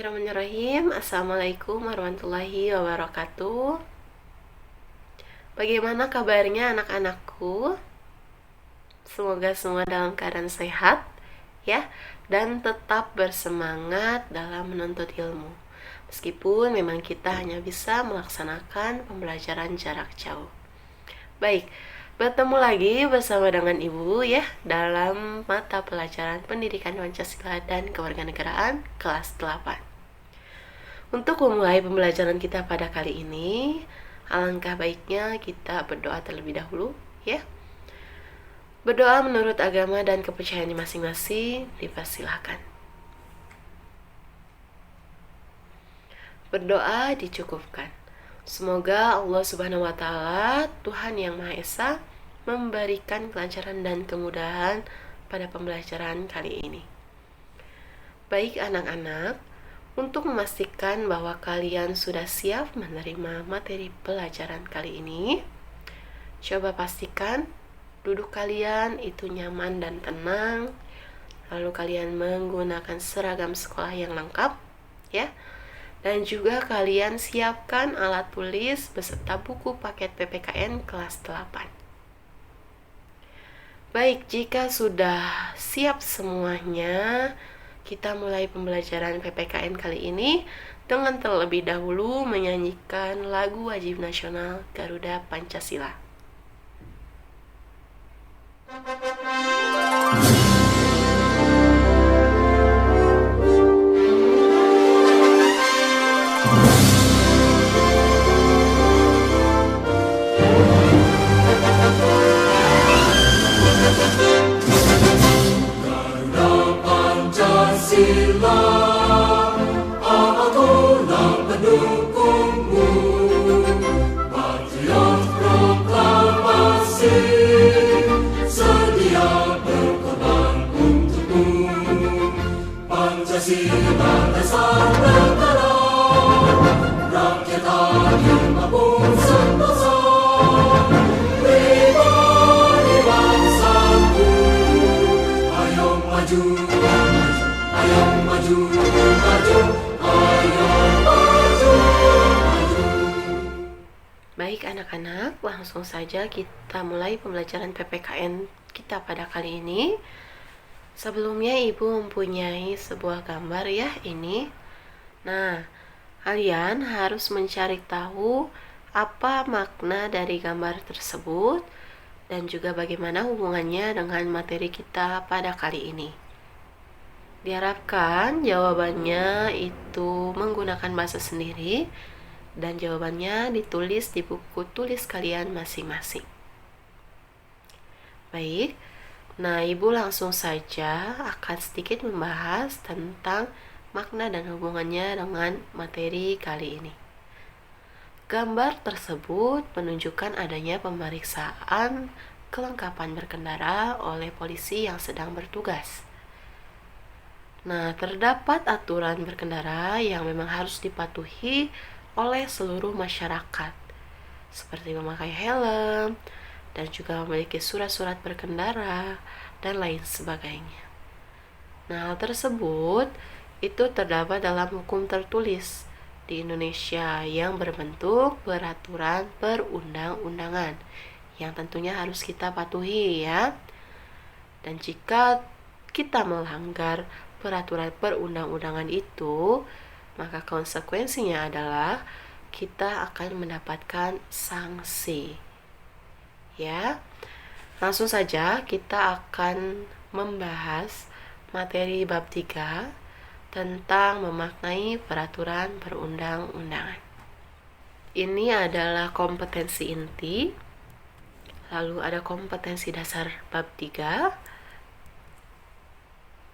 Bismillahirrahmanirrahim. Assalamualaikum warahmatullahi wabarakatuh. Bagaimana kabarnya anak-anakku? Semoga semua dalam keadaan sehat ya, dan tetap bersemangat dalam menuntut ilmu. Meskipun memang kita hanya bisa melaksanakan pembelajaran jarak jauh. Baik, bertemu lagi bersama dengan Ibu ya dalam mata pelajaran Pendidikan Pancasila dan Kewarganegaraan kelas 8. Untuk memulai pembelajaran kita pada kali ini, alangkah baiknya kita berdoa terlebih dahulu ya. Berdoa menurut agama dan kepercayaan masing-masing, dipersilahkan. Berdoa dicukupkan. Semoga Allah Subhanahu wa Ta'ala, Tuhan yang Maha Esa, memberikan kelancaran dan kemudahan pada pembelajaran kali ini. Baik anak-anak, untuk memastikan bahwa kalian sudah siap menerima materi pelajaran kali ini, coba pastikan duduk kalian itu nyaman dan tenang. Lalu kalian menggunakan seragam sekolah yang lengkap ya. Dan juga kalian siapkan alat tulis beserta buku paket PPKN kelas 8. Baik, jika sudah siap semuanya, kita mulai pembelajaran PPKN kali ini dengan terlebih dahulu menyanyikan lagu wajib nasional Garuda Pancasila. Baik anak-anak, langsung saja kita mulai pembelajaran PPKN kita pada kali ini. Sebelumnya Ibu mempunyai sebuah gambar ya ini. Nah, kalian harus mencari tahu apa makna dari gambar tersebut dan juga bagaimana hubungannya dengan materi kita pada kali ini. Diharapkan jawabannya itu menggunakan bahasa sendiri dan jawabannya ditulis di buku tulis kalian masing-masing. Baik, nah Ibu langsung saja akan sedikit membahas tentang makna dan hubungannya dengan materi kali ini. Gambar tersebut menunjukkan adanya pemeriksaan kelengkapan berkendara oleh polisi yang sedang bertugas. Nah, terdapat aturan berkendara yang memang harus dipatuhi oleh seluruh masyarakat, seperti memakai helm dan juga memiliki surat-surat berkendara dan lain sebagainya. Nah, hal tersebut itu terdapat dalam hukum tertulis di Indonesia yang berbentuk peraturan perundang-undangan yang tentunya harus kita patuhi ya. Dan jika kita melanggar peraturan perundang-undangan itu, maka konsekuensinya adalah kita akan mendapatkan sanksi. Ya. Langsung saja kita akan membahas materi bab 3 tentang memaknai peraturan perundang-undangan. Ini adalah kompetensi inti. Lalu ada kompetensi dasar bab 3.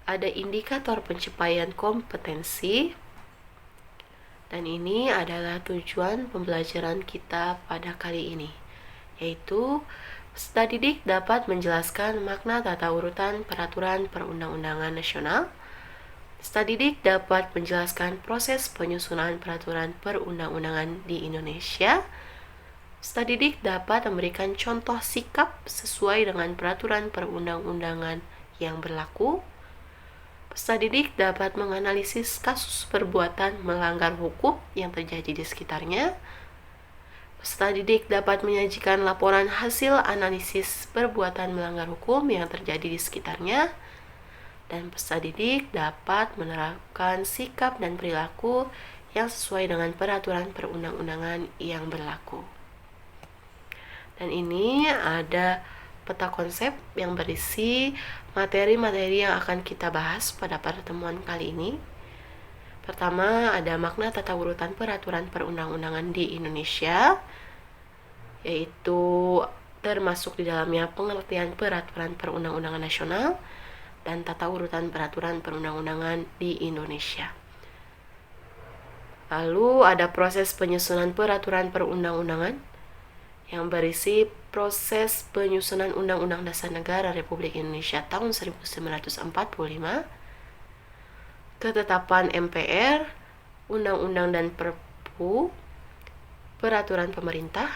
Ada indikator pencapaian kompetensi. Dan ini adalah tujuan pembelajaran kita pada kali ini, yaitu peserta didik dapat menjelaskan makna tata urutan peraturan perundang-undangan nasional. Peserta didik dapat menjelaskan proses penyusunan peraturan perundang-undangan di Indonesia. Peserta didik dapat memberikan contoh sikap sesuai dengan peraturan perundang-undangan yang berlaku. Peserta didik dapat menganalisis kasus perbuatan melanggar hukum yang terjadi di sekitarnya. Peserta didik dapat menyajikan laporan hasil analisis perbuatan melanggar hukum yang terjadi di sekitarnya. Dan peserta didik dapat menerapkan sikap dan perilaku yang sesuai dengan peraturan perundang-undangan yang berlaku. Dan ini ada peta konsep yang berisi materi-materi yang akan kita bahas pada pertemuan kali ini. Pertama, ada makna tata urutan peraturan perundang-undangan di Indonesia, yaitu termasuk di dalamnya pengertian peraturan perundang-undangan nasional dan tata urutan peraturan perundang-undangan di Indonesia. Lalu ada proses penyusunan peraturan perundang-undangan yang berisi proses penyusunan Undang-Undang Dasar Negara Republik Indonesia tahun 1945, ketetapan MPR, undang-undang dan perpu, peraturan pemerintah,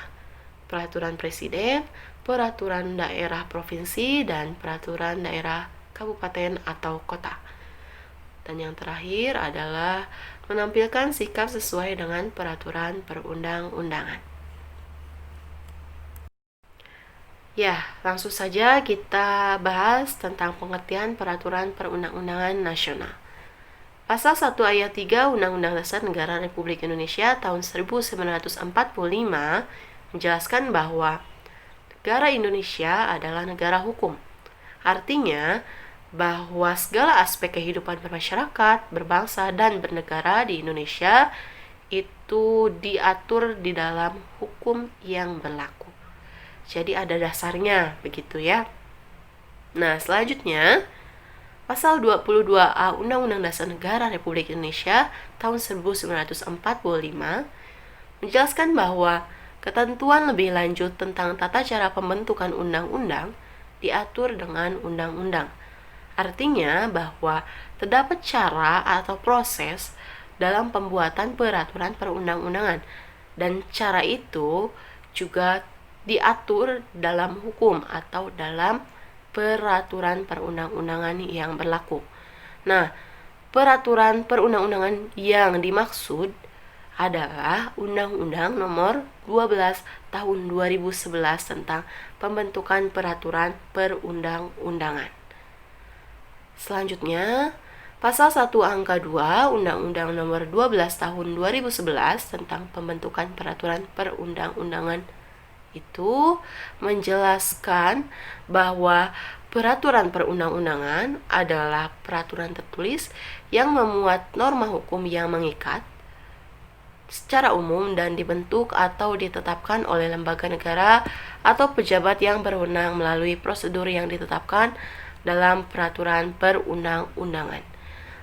peraturan presiden, peraturan daerah provinsi, dan peraturan daerah kabupaten atau kota. Dan yang terakhir adalah menampilkan sikap sesuai dengan peraturan perundang-undangan. Ya, langsung saja kita bahas tentang pengertian peraturan perundang-undangan nasional. Pasal 1 ayat 3 Undang-Undang Dasar Negara Republik Indonesia tahun 1945 menjelaskan bahwa negara Indonesia adalah negara hukum. Artinya bahwa segala aspek kehidupan bermasyarakat, berbangsa, dan bernegara di Indonesia itu diatur di dalam hukum yang berlaku. Jadi ada dasarnya, begitu ya. Nah, selanjutnya Pasal 22A Undang-Undang Dasar Negara Republik Indonesia tahun 1945 menjelaskan bahwa ketentuan lebih lanjut tentang tata cara pembentukan undang-undang diatur dengan undang-undang. Artinya bahwa terdapat cara atau proses dalam pembuatan peraturan perundang-undangan, dan cara itu juga diatur dalam hukum atau dalam peraturan perundang-undangan yang berlaku. Nah, peraturan perundang-undangan yang dimaksud adalah Undang-Undang Nomor 12 Tahun 2011 tentang pembentukan peraturan perundang-undangan. Selanjutnya, Pasal 1 Angka 2 Undang-Undang Nomor 12 Tahun 2011 tentang pembentukan peraturan perundang-undangan itu menjelaskan bahwa peraturan perundang-undangan adalah peraturan tertulis yang memuat norma hukum yang mengikat secara umum dan dibentuk atau ditetapkan oleh lembaga negara atau pejabat yang berwenang melalui prosedur yang ditetapkan dalam peraturan perundang-undangan.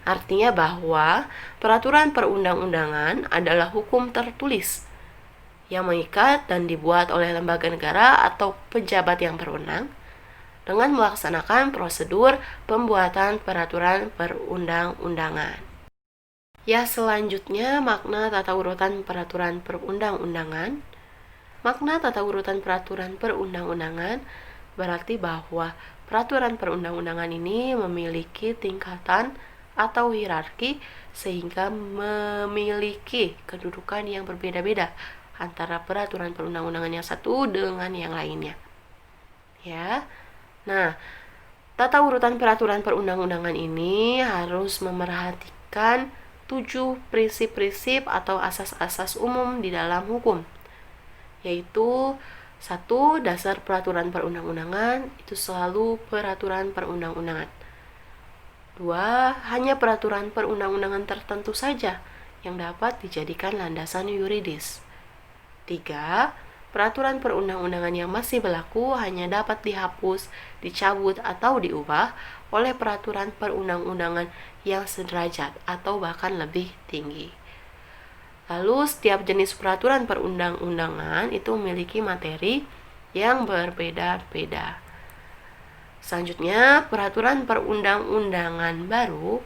Artinya bahwa peraturan perundang-undangan adalah hukum tertulis yang mengikat dan dibuat oleh lembaga negara atau pejabat yang berwenang dengan melaksanakan prosedur pembuatan peraturan perundang-undangan. Ya, selanjutnya makna tata urutan peraturan perundang-undangan. Makna tata urutan peraturan perundang-undangan berarti bahwa peraturan perundang-undangan ini memiliki tingkatan atau hierarki sehingga memiliki kedudukan yang berbeda-beda antara peraturan perundang-undangan yang satu dengan yang lainnya. Ya. Nah, tata urutan peraturan perundang-undangan ini harus memerhatikan 7 prinsip-prinsip atau asas-asas umum di dalam hukum, yaitu 1. Dasar peraturan perundang-undangan itu selalu peraturan perundang-undangan. 2. Hanya peraturan perundang-undangan tertentu saja yang dapat dijadikan landasan yuridis. 3. Peraturan perundang-undangan yang masih berlaku hanya dapat dihapus, dicabut, atau diubah oleh peraturan perundang-undangan yang sederajat atau bahkan lebih tinggi. Lalu setiap jenis peraturan perundang-undangan itu memiliki materi yang berbeda-beda. Selanjutnya, peraturan perundang-undangan baru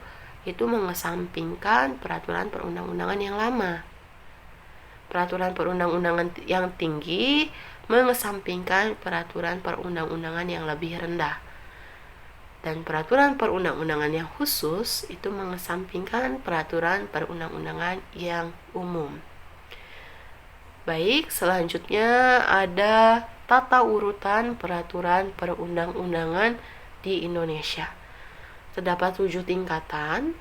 itu mengesampingkan peraturan perundang-undangan yang lama. Peraturan perundang-undangan yang tinggi mengesampingkan peraturan perundang-undangan yang lebih rendah. Dan peraturan perundang-undangan yang khusus itu mengesampingkan peraturan perundang-undangan yang umum. Baik, selanjutnya ada tata urutan peraturan perundang-undangan di Indonesia. Terdapat 7 tingkatan.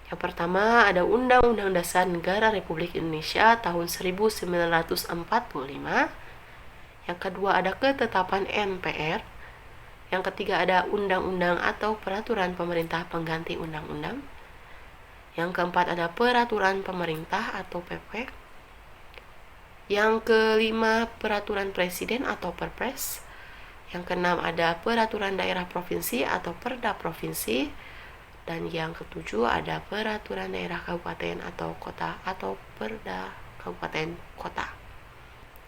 Yang pertama ada Undang-Undang Dasar Negara Republik Indonesia tahun 1945. Yang kedua ada ketetapan MPR. Yang ketiga ada undang-undang atau peraturan pemerintah pengganti undang-undang. Yang keempat ada peraturan pemerintah atau PP. Yang kelima peraturan presiden atau Perpres. Yang keenam ada peraturan daerah provinsi atau Perda provinsi. Dan yang ketujuh ada peraturan daerah kabupaten atau kota atau Perda kabupaten kota.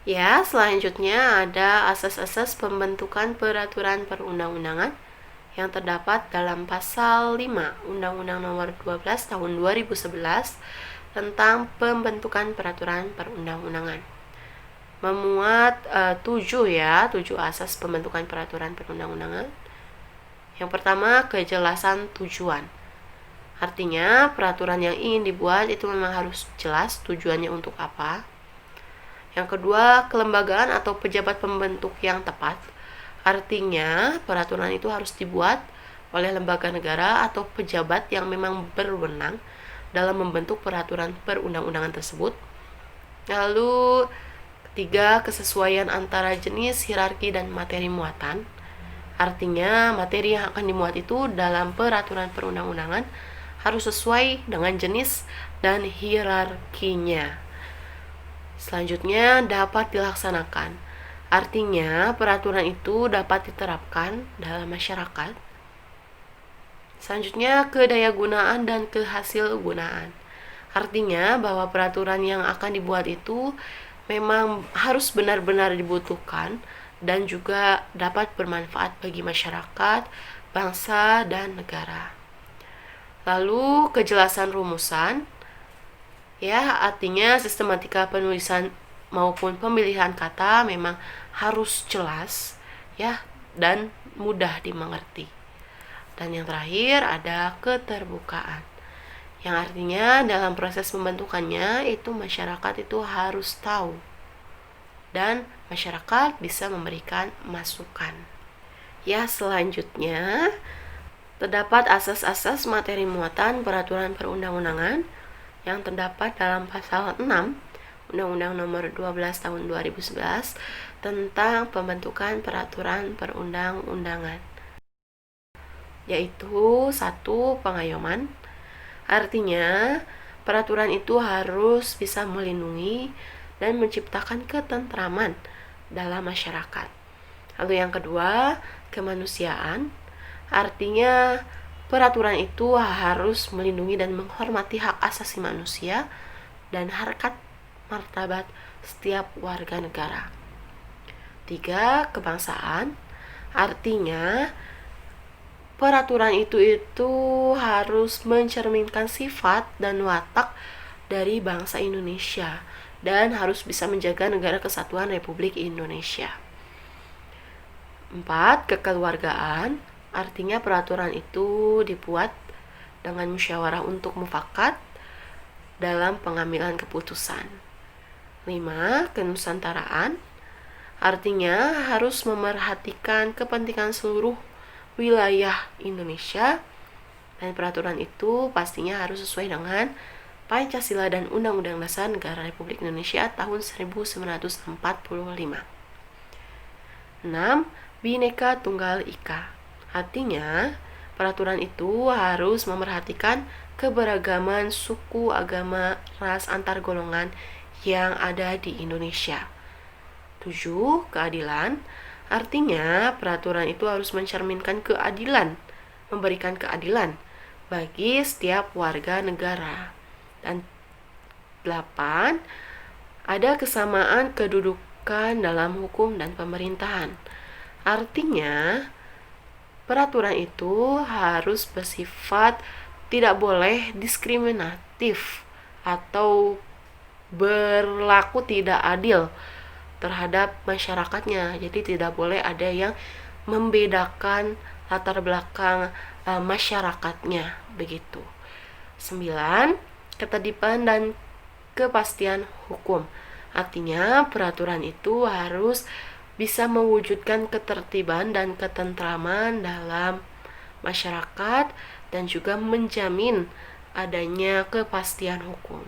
Ya, selanjutnya ada asas-asas pembentukan peraturan perundang-undangan yang terdapat dalam pasal 5 Undang-Undang Nomor 12 Tahun 2011 tentang pembentukan peraturan perundang-undangan. Memuat 7 asas pembentukan peraturan perundang-undangan. Yang pertama, kejelasan tujuan. Artinya, peraturan yang ingin dibuat itu memang harus jelas tujuannya untuk apa. Yang kedua, kelembagaan atau pejabat pembentuk yang tepat. Artinya, peraturan itu harus dibuat oleh lembaga negara atau pejabat yang memang berwenang dalam membentuk peraturan perundang-undangan tersebut. Lalu, ketiga, kesesuaian antara jenis, hierarki, dan materi muatan. Artinya, materi yang akan dimuat itu dalam peraturan perundang-undangan harus sesuai dengan jenis dan hierarkinya. Selanjutnya, dapat dilaksanakan. Artinya, peraturan itu dapat diterapkan dalam masyarakat. Selanjutnya, kedayagunaan dan kehasilgunaan. Artinya, bahwa peraturan yang akan dibuat itu memang harus benar-benar dibutuhkan dan juga dapat bermanfaat bagi masyarakat, bangsa, dan negara. Lalu, kejelasan rumusan. Ya, artinya sistematika penulisan maupun pemilihan kata memang harus jelas ya dan mudah dimengerti. Dan yang terakhir ada keterbukaan. Yang artinya dalam proses pembentukannya itu masyarakat itu harus tahu dan masyarakat bisa memberikan masukan. Ya, selanjutnya terdapat asas-asas materi muatan peraturan perundang-undangan yang terdapat dalam pasal 6 Undang-Undang Nomor 12 Tahun 2011 tentang pembentukan peraturan perundang-undangan, yaitu 1. Pengayoman. Artinya, peraturan itu harus bisa melindungi dan menciptakan ketentraman dalam masyarakat. Lalu yang kedua, kemanusiaan. Artinya, peraturan itu harus melindungi dan menghormati hak asasi manusia dan harkat martabat setiap warga negara. 3. Kebangsaan. Artinya, peraturan itu harus mencerminkan sifat dan watak dari bangsa Indonesia dan harus bisa menjaga negara kesatuan Republik Indonesia. 4. Kekeluargaan. Artinya peraturan itu dibuat dengan musyawarah untuk mufakat dalam pengambilan keputusan. 5. Kenusantaraan. Artinya harus memerhatikan kepentingan seluruh wilayah Indonesia dan peraturan itu pastinya harus sesuai dengan Pancasila dan Undang-Undang Dasar Negara Republik Indonesia tahun 1945. 6. Bhinneka Tunggal Ika. Artinya, peraturan itu harus memerhatikan keberagaman suku, agama, ras, antar golongan yang ada di Indonesia. 7. Keadilan. Artinya, peraturan itu harus mencerminkan keadilan, memberikan keadilan bagi setiap warga negara. Dan 8. Ada kesamaan kedudukan dalam hukum dan pemerintahan. Artinya, peraturan itu harus bersifat tidak boleh diskriminatif atau berlaku tidak adil terhadap masyarakatnya. Jadi tidak boleh ada yang membedakan latar belakang masyarakatnya begitu. 9. Ketertiban dan kepastian hukum. Artinya peraturan itu harus bisa mewujudkan ketertiban dan ketentraman dalam masyarakat dan juga menjamin adanya kepastian hukum.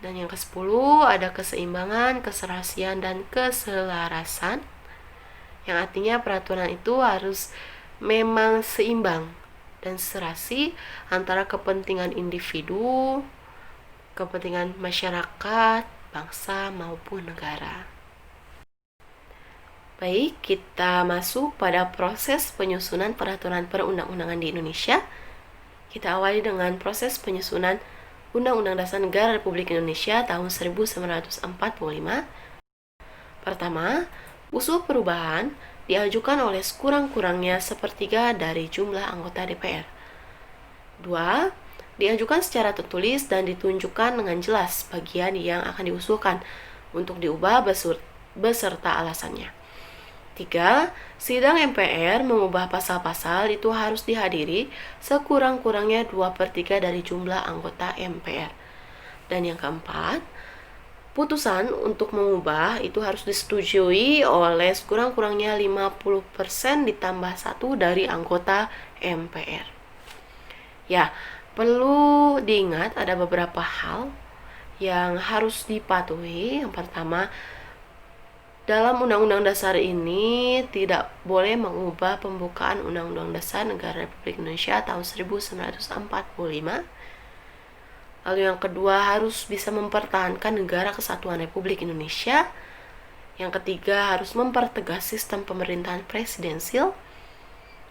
Dan yang ke-10 ada keseimbangan, keserasian, dan keselarasan, yang artinya peraturan itu harus memang seimbang dan serasi antara kepentingan individu, kepentingan masyarakat, bangsa, maupun negara. Baik, kita masuk pada proses penyusunan peraturan perundang-undangan di Indonesia. Kita awali dengan proses penyusunan Undang-Undang Dasar Negara Republik Indonesia tahun 1945. Pertama, usul perubahan diajukan oleh sekurang-kurangnya sepertiga dari jumlah anggota DPR. 2. Diajukan secara tertulis dan ditunjukkan dengan jelas bagian yang akan diusulkan untuk diubah beserta alasannya. 3. Sidang MPR mengubah pasal-pasal itu harus dihadiri sekurang-kurangnya 2/3 dari jumlah anggota MPR. Dan yang keempat, putusan untuk mengubah itu harus disetujui oleh sekurang-kurangnya 50% ditambah 1 dari anggota MPR. Ya, perlu diingat ada beberapa hal yang harus dipatuhi. Yang pertama, dalam Undang-Undang Dasar ini tidak boleh mengubah pembukaan Undang-Undang Dasar Negara Republik Indonesia tahun 1945. Lalu yang kedua, harus bisa mempertahankan negara kesatuan Republik Indonesia. Yang ketiga, harus mempertegas sistem pemerintahan presidensil.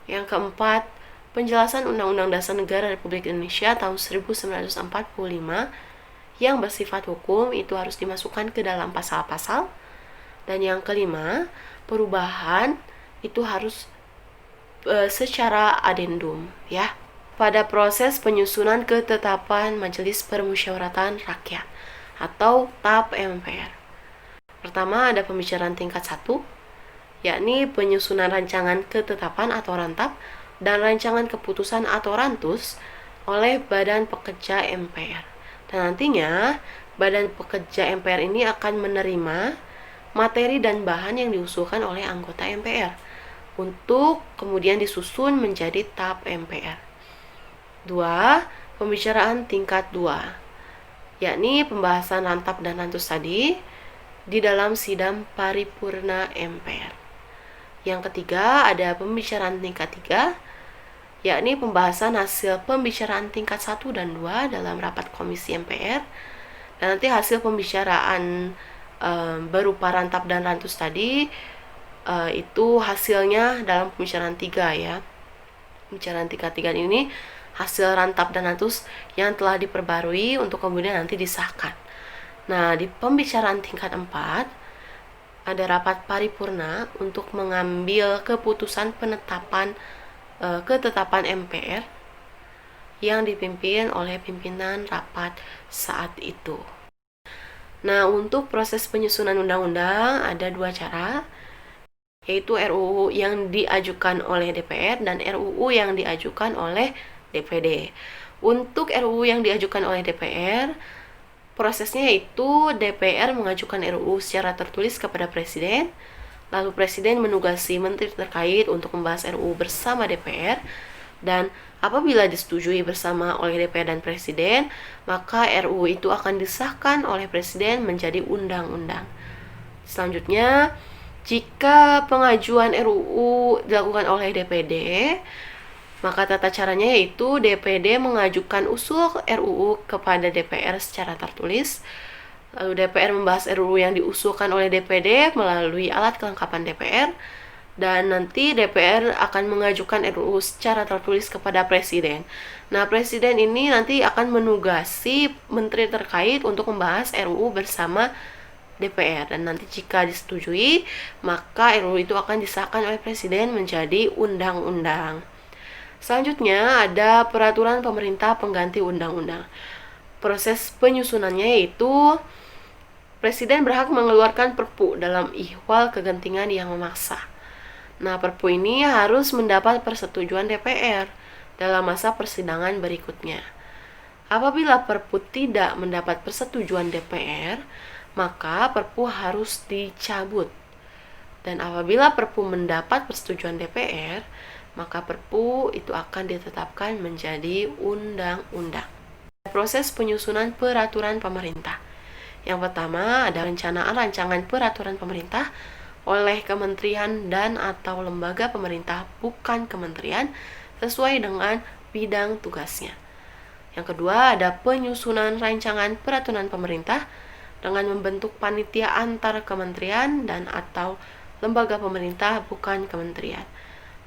Yang keempat, penjelasan Undang-Undang Dasar Negara Republik Indonesia tahun 1945 yang bersifat hukum itu harus dimasukkan ke dalam pasal-pasal. Dan yang kelima, perubahan itu harus secara adendum, ya. Pada proses penyusunan ketetapan Majelis Permusyawaratan Rakyat atau TAP MPR. Pertama, ada pembicaraan tingkat 1, yakni penyusunan rancangan ketetapan atau rantap dan rancangan keputusan atau rantus oleh Badan Pekerja MPR. Dan nantinya Badan Pekerja MPR ini akan menerima materi dan bahan yang diusulkan oleh anggota MPR untuk kemudian disusun menjadi TAP MPR. 2. Pembicaraan tingkat 2, yakni pembahasan rantap dan rantus tadi di dalam sidang paripurna MPR. Yang ketiga, ada pembicaraan tingkat 3, yakni pembahasan hasil pembicaraan tingkat 1 dan 2 dalam rapat komisi MPR. Dan nanti hasil pembicaraan berupa rantap dan rantus tadi itu hasilnya dalam pembicaraan 3, ya. Pembicaraan tingkat 3 ini hasil rantap dan rantus yang telah diperbarui untuk kemudian nanti disahkan. Nah, di pembicaraan tingkat 4 ada rapat paripurna untuk mengambil keputusan penetapan ketetapan MPR yang dipimpin oleh pimpinan rapat saat itu. Nah, untuk proses penyusunan undang-undang ada 2 cara, yaitu RUU yang diajukan oleh DPR dan RUU yang diajukan oleh DPD. Untuk RUU yang diajukan oleh DPR, prosesnya itu DPR mengajukan RUU secara tertulis kepada Presiden, lalu Presiden menugasi menteri terkait untuk membahas RUU bersama DPR, dan apabila disetujui bersama oleh DPR dan Presiden, maka RUU itu akan disahkan oleh Presiden menjadi undang-undang. Selanjutnya, jika pengajuan RUU dilakukan oleh DPD, maka tata caranya yaitu DPD mengajukan usul RUU kepada DPR secara tertulis. Lalu DPR membahas RUU yang diusulkan oleh DPD melalui alat kelengkapan DPR. Dan nanti DPR akan mengajukan RUU secara tertulis kepada Presiden. Nah, Presiden ini nanti akan menugasi menteri terkait untuk membahas RUU bersama DPR. Dan nanti jika disetujui, maka RUU itu akan disahkan oleh Presiden menjadi undang-undang. Selanjutnya ada peraturan pemerintah pengganti undang-undang. Proses penyusunannya yaitu Presiden berhak mengeluarkan perpu dalam ihwal kegentingan yang memaksa. Nah, Perpu ini harus mendapat persetujuan DPR dalam masa persidangan berikutnya. Apabila Perpu tidak mendapat persetujuan DPR, maka Perpu harus dicabut. Dan apabila Perpu mendapat persetujuan DPR, maka Perpu itu akan ditetapkan menjadi undang-undang. Proses penyusunan peraturan pemerintah. Yang pertama ada perencanaan rancangan peraturan pemerintah oleh kementerian dan atau lembaga pemerintah bukan kementerian sesuai dengan bidang tugasnya. Yang kedua ada penyusunan rancangan peraturan pemerintah dengan membentuk panitia antar kementerian dan atau lembaga pemerintah bukan kementerian.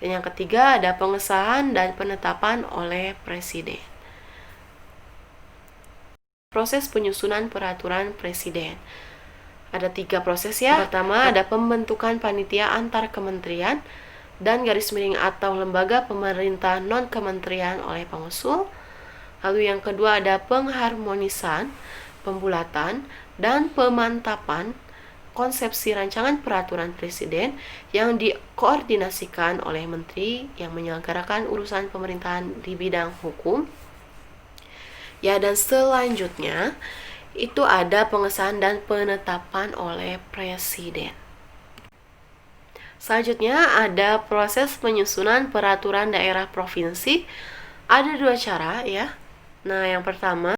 Dan yang ketiga ada pengesahan dan penetapan oleh presiden. Proses penyusunan peraturan presiden. Ada 3 proses ya. Pertama ada pembentukan panitia antar kementerian dan garis miring atau lembaga pemerintah non kementerian oleh pengusul. Lalu yang kedua ada pengharmonisan, pembulatan, dan pemantapan konsepsi rancangan peraturan presiden yang dikoordinasikan oleh menteri yang menyelenggarakan urusan pemerintahan di bidang hukum. Ya, dan selanjutnya itu ada pengesahan dan penetapan oleh presiden. Selanjutnya ada proses penyusunan peraturan daerah provinsi. Ada 2 cara ya. Nah, yang pertama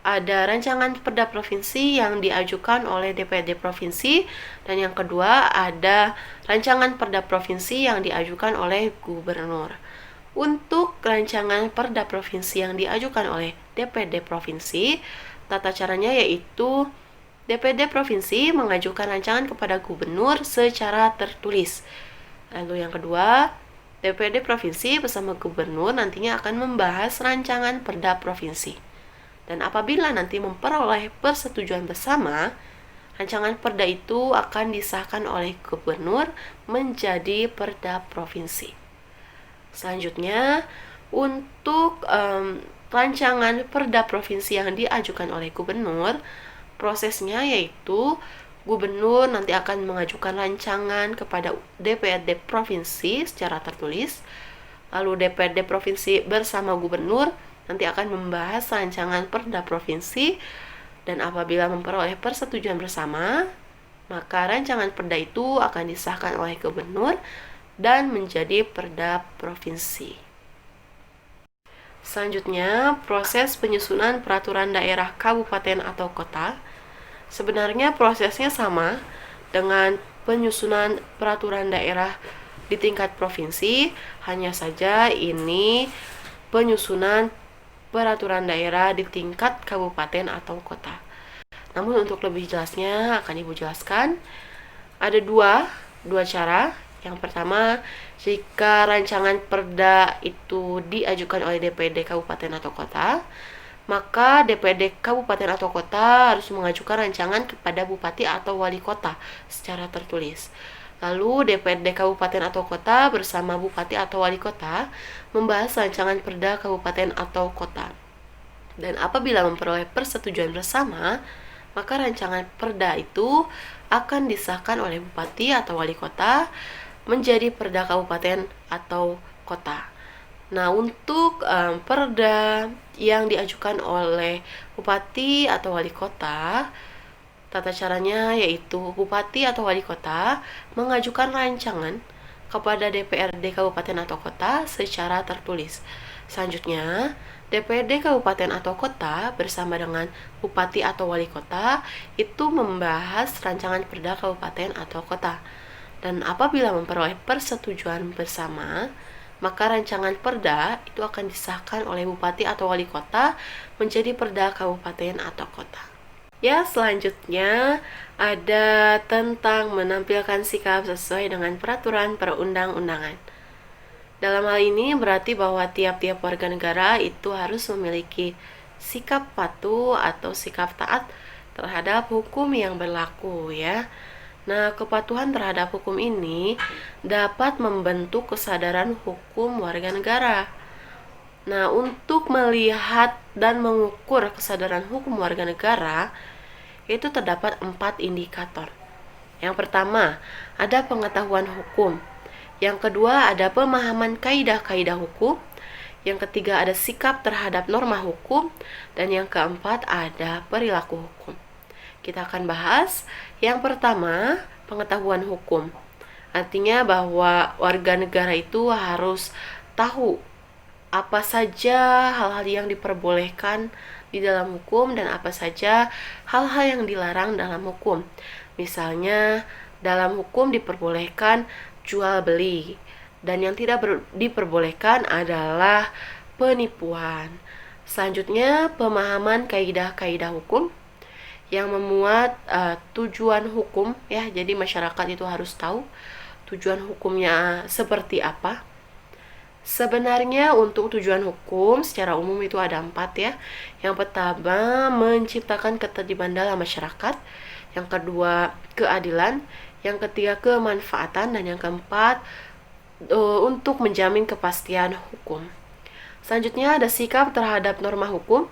ada rancangan perda provinsi yang diajukan oleh DPRD provinsi, dan yang kedua ada rancangan perda provinsi yang diajukan oleh gubernur. Untuk rancangan perda provinsi yang diajukan oleh DPRD provinsi, tata caranya yaitu DPRD provinsi mengajukan rancangan kepada gubernur secara tertulis. Lalu yang kedua, DPRD provinsi bersama gubernur nantinya akan membahas rancangan perda provinsi. Dan apabila nanti memperoleh persetujuan bersama, rancangan perda itu akan disahkan oleh gubernur menjadi perda provinsi. Selanjutnya, untuk rancangan perda provinsi yang diajukan oleh gubernur, prosesnya yaitu gubernur nanti akan mengajukan rancangan kepada DPRD provinsi secara tertulis. Lalu DPRD provinsi bersama gubernur nanti akan membahas rancangan perda provinsi, dan apabila memperoleh persetujuan bersama, maka rancangan perda itu akan disahkan oleh gubernur dan menjadi perda provinsi. Selanjutnya, proses penyusunan peraturan daerah kabupaten atau kota. Sebenarnya prosesnya sama dengan penyusunan peraturan daerah di tingkat provinsi, hanya saja ini penyusunan peraturan daerah di tingkat kabupaten atau kota. Namun untuk lebih jelasnya akan Ibu jelaskan. Ada dua cara. Yang pertama, jika rancangan perda itu diajukan oleh DPRD kabupaten atau kota, maka DPRD kabupaten atau kota harus mengajukan rancangan kepada bupati atau wali kota secara tertulis. Lalu DPRD kabupaten atau kota bersama bupati atau wali kota membahas rancangan perda kabupaten atau kota. Dan apabila memperoleh persetujuan bersama, maka rancangan perda itu akan disahkan oleh bupati atau wali kota menjadi perda kabupaten atau kota. Nah, untuk perda yang diajukan oleh bupati atau wali kota, tata caranya yaitu bupati atau wali kota mengajukan rancangan kepada DPRD kabupaten atau kota secara tertulis. Selanjutnya, DPRD kabupaten atau kota bersama dengan bupati atau wali kota itu membahas rancangan perda kabupaten atau kota. Dan apabila memperoleh persetujuan bersama, maka rancangan perda itu akan disahkan oleh bupati atau wali kota menjadi perda kabupaten atau kota. Ya, selanjutnya ada tentang menampilkan sikap sesuai dengan peraturan perundang-undangan. Dalam hal ini berarti bahwa tiap-tiap warga negara itu harus memiliki sikap patuh atau sikap taat terhadap hukum yang berlaku ya. Nah, kepatuhan terhadap hukum ini dapat membentuk kesadaran hukum warga negara. Nah, untuk melihat dan mengukur kesadaran hukum warga negara, itu terdapat 4 indikator. Yang pertama, ada pengetahuan hukum. Yang kedua ada pemahaman kaidah-kaidah hukum. Yang ketiga ada sikap terhadap norma hukum. Dan yang keempat ada perilaku hukum. Kita akan bahas yang pertama, pengetahuan hukum. Artinya bahwa warga negara itu harus tahu apa saja hal-hal yang diperbolehkan di dalam hukum dan apa saja hal-hal yang dilarang dalam hukum. Misalnya, dalam hukum diperbolehkan jual beli, dan yang tidak diperbolehkan adalah penipuan. Selanjutnya, pemahaman kaidah-kaidah hukum yang memuat tujuan hukum, ya. Jadi masyarakat itu harus tahu tujuan hukumnya seperti apa. Sebenarnya untuk tujuan hukum secara umum itu ada 4, ya. Yang pertama, menciptakan ketertiban dalam masyarakat. Yang kedua, keadilan. Yang ketiga, kemanfaatan. Dan yang keempat, untuk menjamin kepastian hukum. Selanjutnya ada sikap terhadap norma hukum,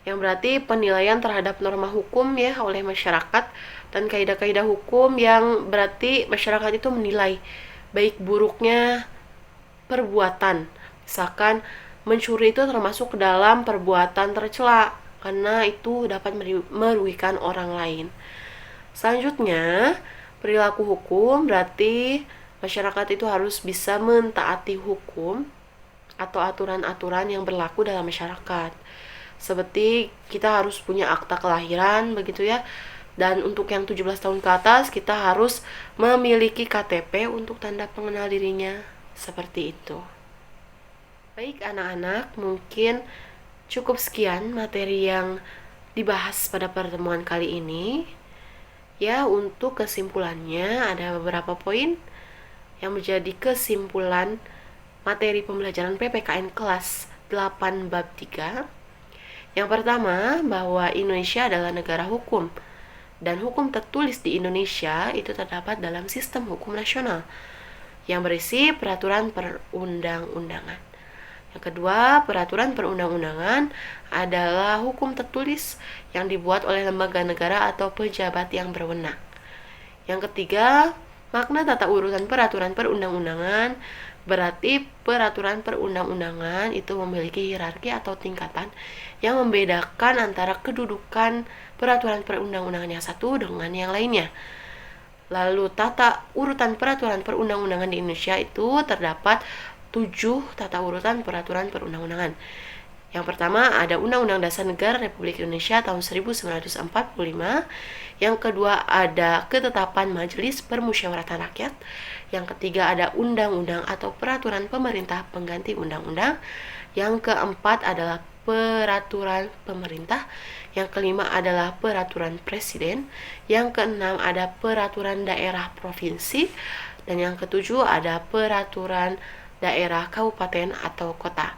yang berarti penilaian terhadap norma hukum, ya, oleh masyarakat, dan kaidah-kaidah hukum yang berarti masyarakat itu menilai baik buruknya perbuatan. Misalkan mencuri itu termasuk dalam perbuatan tercela karena itu dapat merugikan orang lain. Selanjutnya, perilaku hukum berarti masyarakat itu harus bisa mentaati hukum atau aturan-aturan yang berlaku dalam masyarakat. Seperti kita harus punya akta kelahiran, begitu ya. Dan untuk yang 17 tahun ke atas kita harus memiliki KTP untuk tanda pengenal dirinya. Seperti itu. Baik anak-anak, mungkin cukup sekian materi yang dibahas pada pertemuan kali ini. Ya, untuk kesimpulannya ada beberapa poin yang menjadi kesimpulan materi pembelajaran PPKN kelas 8 bab 3. Yang pertama, bahwa Indonesia adalah negara hukum, dan hukum tertulis di Indonesia itu terdapat dalam sistem hukum nasional yang berisi peraturan perundang-undangan. Yang kedua, peraturan perundang-undangan adalah hukum tertulis yang dibuat oleh lembaga negara atau pejabat yang berwenang. Yang ketiga, makna tata urutan peraturan perundang-undangan berarti peraturan perundang-undangan itu memiliki hierarki atau tingkatan yang membedakan antara kedudukan peraturan perundang-undangan yang satu dengan yang lainnya. Lalu tata urutan peraturan perundang-undangan di Indonesia itu terdapat 7 tata urutan peraturan perundang-undangan. Yang pertama ada Undang-Undang Dasar Negara Republik Indonesia tahun 1945. Yang kedua ada Ketetapan Majelis Permusyawaratan Rakyat. Yang ketiga ada Undang-Undang atau Peraturan Pemerintah Pengganti Undang-Undang. Yang keempat adalah Peraturan Pemerintah. Yang kelima adalah Peraturan Presiden. Yang keenam ada Peraturan Daerah Provinsi. Dan yang ketujuh ada Peraturan Daerah Kabupaten atau Kota.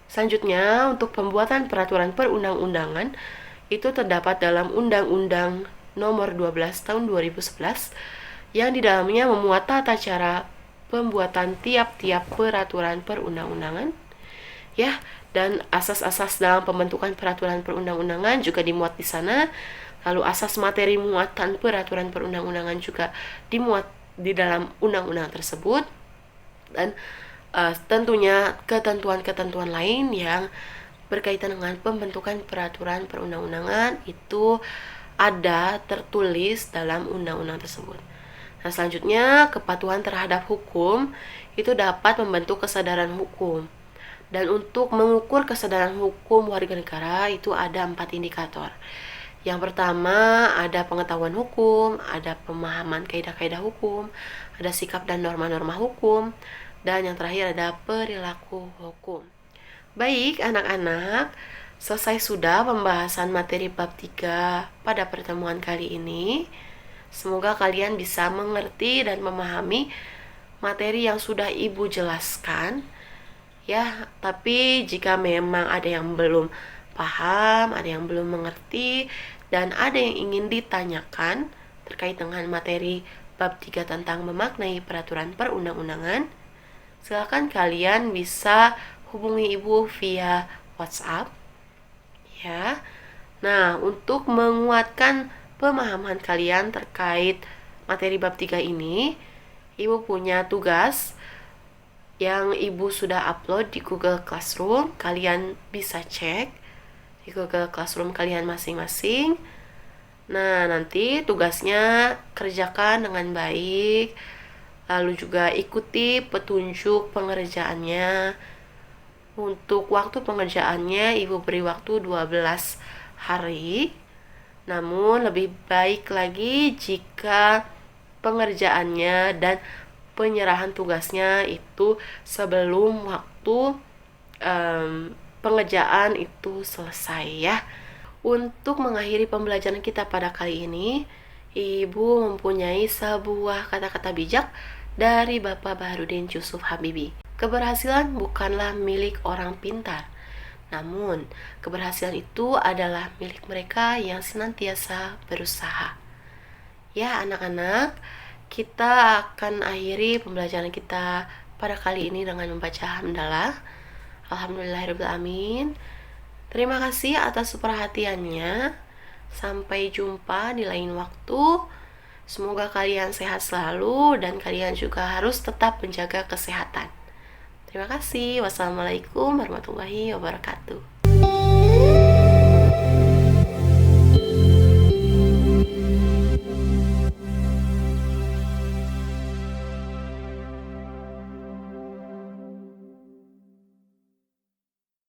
Selanjutnya, untuk pembuatan peraturan perundang-undangan itu terdapat dalam Undang-Undang Nomor 12 Tahun 2011 yang di dalamnya memuat tata cara pembuatan tiap-tiap peraturan perundang-undangan, ya, dan asas-asas dalam pembentukan peraturan perundang-undangan juga dimuat di sana. Lalu asas materi muatan peraturan perundang-undangan juga dimuat di dalam undang-undang tersebut, dan tentunya ketentuan-ketentuan lain yang berkaitan dengan pembentukan peraturan perundang-undangan itu ada tertulis dalam undang-undang tersebut. Nah, selanjutnya kepatuhan terhadap hukum itu dapat membentuk kesadaran hukum. Dan untuk mengukur kesadaran hukum warga negara itu ada 4 indikator. Yang pertama ada pengetahuan hukum, ada pemahaman kaidah-kaidah hukum, ada sikap dan norma-norma hukum, dan yang terakhir ada perilaku hukum. Baik anak-anak, selesai sudah pembahasan materi bab 3 pada pertemuan kali ini. Semoga kalian bisa mengerti dan memahami materi yang sudah Ibu jelaskan, ya. Tapi jika memang ada yang belum paham, ada yang belum mengerti, dan ada yang ingin ditanyakan terkait dengan materi bab 3 tentang memaknai peraturan perundang-undangan, silakan kalian bisa hubungi Ibu via WhatsApp, ya. Nah, untuk menguatkan pemahaman kalian terkait materi bab 3 ini, Ibu punya tugas yang Ibu sudah upload di Google Classroom. Kalian bisa cek di Google Classroom kalian masing-masing. Nah, nanti tugasnya kerjakan dengan baik. Lalu juga ikuti petunjuk pengerjaannya. Untuk waktu pengerjaannya Ibu beri waktu 12 hari. Namun lebih baik lagi jika pengerjaannya dan penyerahan tugasnya itu sebelum waktu pengerjaan itu selesai ya. Untuk mengakhiri pembelajaran kita pada kali ini, Ibu mempunyai sebuah kata-kata bijak dari Bapak Baharudin Yusuf Habibie. Keberhasilan bukanlah milik orang pintar, namun keberhasilan itu adalah milik mereka yang senantiasa berusaha. Ya anak-anak, kita akan akhiri pembelajaran kita pada kali ini dengan membaca hamdalah. Alhamdulillahirrahmanirrahim. Terima kasih atas perhatiannya. Sampai jumpa di lain waktu. Semoga kalian sehat selalu dan kalian juga harus tetap menjaga kesehatan. Terima kasih. Wassalamualaikum warahmatullahi wabarakatuh.